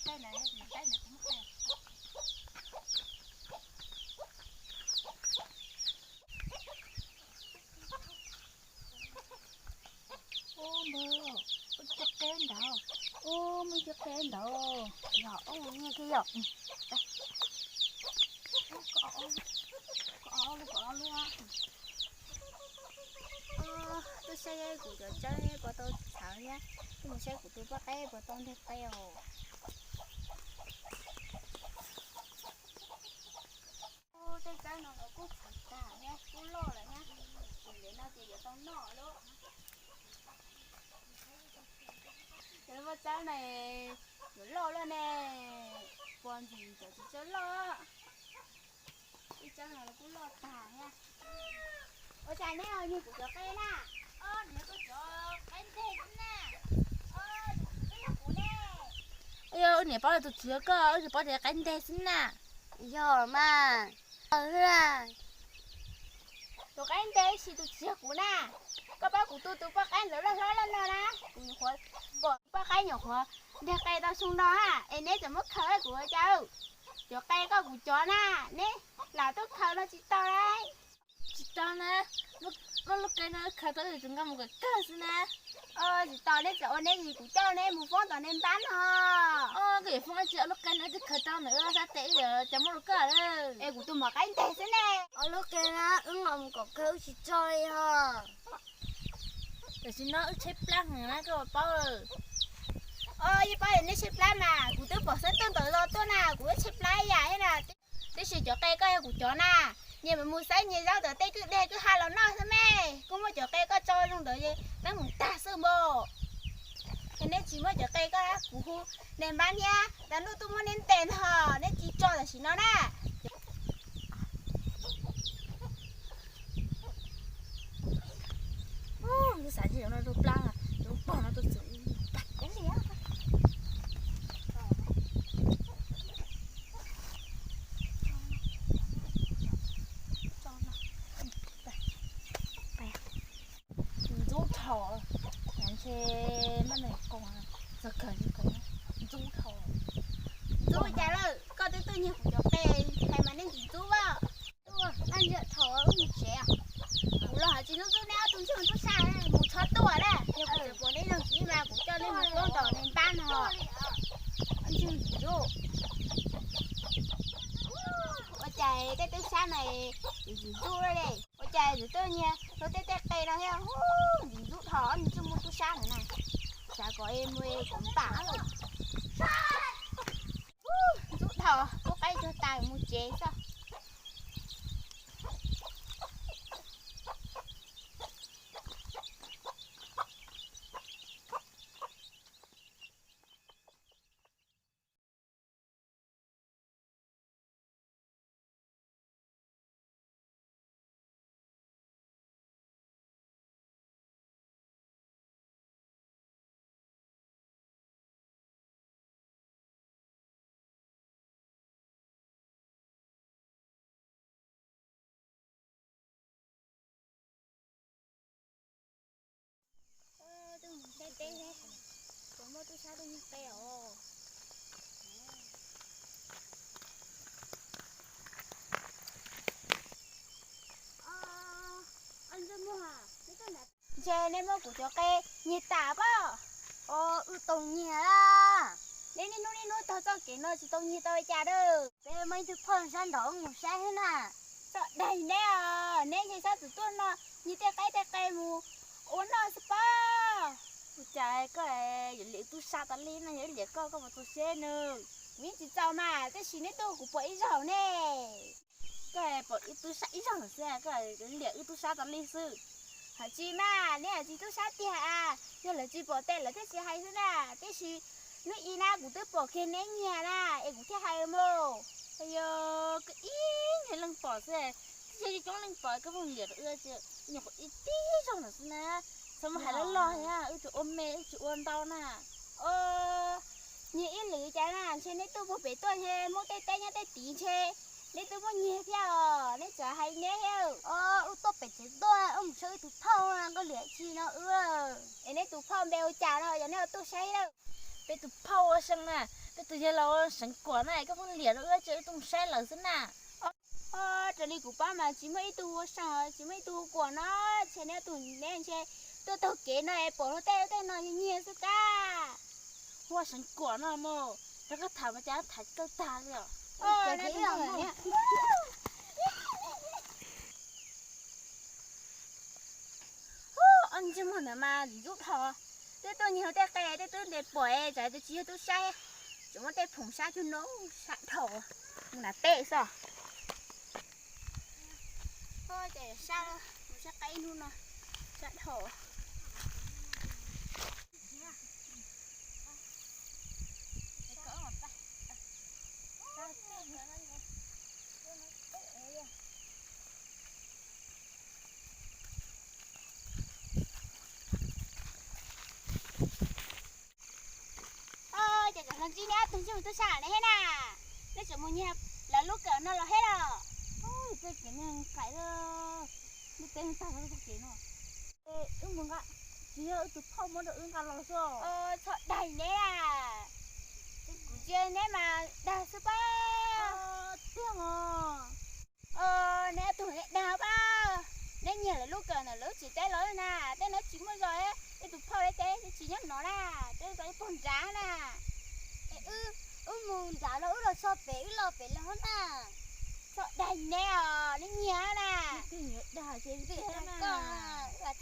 Cái này cũng hay. Ô mơ, chắc kén đâu. Ô mới chắc kén đâu. Nhỏ nghe kia rồi. Đây. Có luôn á. Tôi xe của tôi chơi bỏ tôi thảo nhá. Tôi một xe của tôi bắt tay bỏ tôi theo tay hồ. Cái nó cũng phật cả nhá, cũng lo rồi nhá. Để nó chỉ để con nọ luôn. Cái mà cháu này nó lo luôn nè. Còn gì cho chị cháu lo. Cái cháu này nó cũng lo cả nha. Ôi trời nè ơi, như của cháu cây nè. Nếu có cho cái thế nè. Cái là của nè. Ơ, nè bao giờ tôi chưa có, bao giờ cái thế xin nè. Giờ mà là Tôi cái thế thì tôi chưa của nè. Các bác của tôi bác anh rồi lên rồi nè. Cũng khói. Bỏ bác anh nhỏ khói. Để cây tao xuống đó ha. Em nèจะmất khởi của cháu. Cho cây có của chó nè. Nè, là tôi khởi nó chỉ tao đấy. Chỉ tao nè. Lúc cây nó khởi tới thì chúng ta một cái cơ xin nè. Chỉ tao nè cho nè gì của cháu nè. Một phong tao nên bán hả. Cái phong chị lúc cây nó thì khởi tao nữa. Sao tệ giờ chẳng mất cơ đấy. Ê của tôi mà cái tệ xin nè. lúc kia nó ứng lòng có kêu chị chơi ha. Để xin nó xếp lăng này nó cái bao rồi. Như bao giờ nó xếp lăng mà. Của tôi bỏ sẵn tương tự rồi tôi nào. Của xếp lăng vậy nè. Tôi sẽ cho cây coi của chó nè. Nhưng mà mua sáng như rau tờ tây cứ đê cứ hai lần nó thôi mẹ. Cũng mới cho cây có chơi luôn đợi gì. Nó muốn ta sơ bồ. Thế nên chỉ mới cho cây có đó. Của khu nền bán nha. Đã lúc tôi muốn nên tiền hờ. Nên chỉ cho là chỉ nó nè. Cái sản gì nó rụp lăng à. Nó bỏ nó tôi xử. Cái gì á. Thỏ nhắn xe mất này con à giờ cần như con rú thỏ rú chả rồi con tôi nhiều cho tê hay mà nên chỉ rú vào Anh giờ thở một trẻ cú lo chỉ nó rú nè tôi chưa tôi xa này một chó tuổi đấy nhưng mà bữa đấy đồng chí mà cũng cho nên một con tỏ nên ban họ anh chưa chỉ rú ôi trời cái tôi xa này chỉ rú đây đây ôi trời rồi tôi nha tôi tê tê tê nó theo rút thỏ mình chưa mua tôi sang nữa này chả có em nuôi cũng tả rồi rút thỏ có cái cho tài mua chế sao tôi muốn tê tê thế có mua tôi sao tôi nhặt tèo anh ra mua hả chè nên mua của cho cây nhiệt tả bao tông nhà là nên đi nuôi tao cho cái nó chỉ tông như tao chả được bé mấy thứ phân san đó một xe thế nè sợ đầy nè nên như sao tụi tôi nó như tê cây mù uống nó spa trời cái liệu tôi sao tao lên này liệu có một tôi xe nữa miếng chỉ tao mà cái gì đấy tôi cũng bẫy rồi nè cái bẫy tôi sai rồi xe cái liệu tôi sao tao lên sư hả chị mà nè chị tôi sao tiệt à nhưng là chị bỏ tên là thế chị hay thế nè thế chị nó y na của tôi bỏ khen nén nhà nè em cũng thấy hay mô bây giờ cái ý hay lần bỏ xe chị cho lần bỏ cái vùng liệt ưa chứ nhưng có ít tí trong nó nè sao mà hay là lo nha chị ôm mẹ chị ôm tao nè như ít lưỡi trái nè trên đấy tôi bỏ bể tôi he mua tay tay nhá tay tí chê đấy tôi mua nhiều theo đấy chả hay nhé theo tốt bể chế tôi ông chơi tụt thâu là có lẽ chi nó em ấy tụ phong bèo chả rồi giờ này tụ say đâu bé tụ phao sang nè bé tụ giờ lâu sáng quả này các con liền nữa chơi tung xe lở xin nè trở đi của ba mà chỉ mấy tụ sao chỉ mấy tụ của nó chơi này tụ nên chơi tôi kế này bỏ nó teo teo nó nhiều sức ca hoa sáng quả nào mà nó có thả mà chả thả cơ ta rồi nó tụ rồi nhá anh chứ mà giúp thọ tôi nhiều tay cái tôi để bỏ trái tôi chia tôi say chúng nó tay phồng sa cho nó sạch thọ là tệ sao thôi để sao nó sẽ cay luôn rồi sạch thọ lần chi nhá tôi chưa tôi xả này hết nè nó chỉ một nhịp là lúc cỡ nó là hết rồi ôi cái này cái đó nó tên sao nó cái nó mừng ạ chỉ ở tụ phao mới được cả lò xo sợ đầy nè của chơi nè mà đào sao ba tiếng nè tụi đào ba nè nhiều là lúc cỡ là lúc chỉ té lối nè té nó chín mới rồi á cái tụ phao đấy té chỉ nhắc nó nè té cái con giá nè mùng giá nó là so bé là hơn à sợ đầy nè nó nhớ nè cái nhớ đà trên cái con là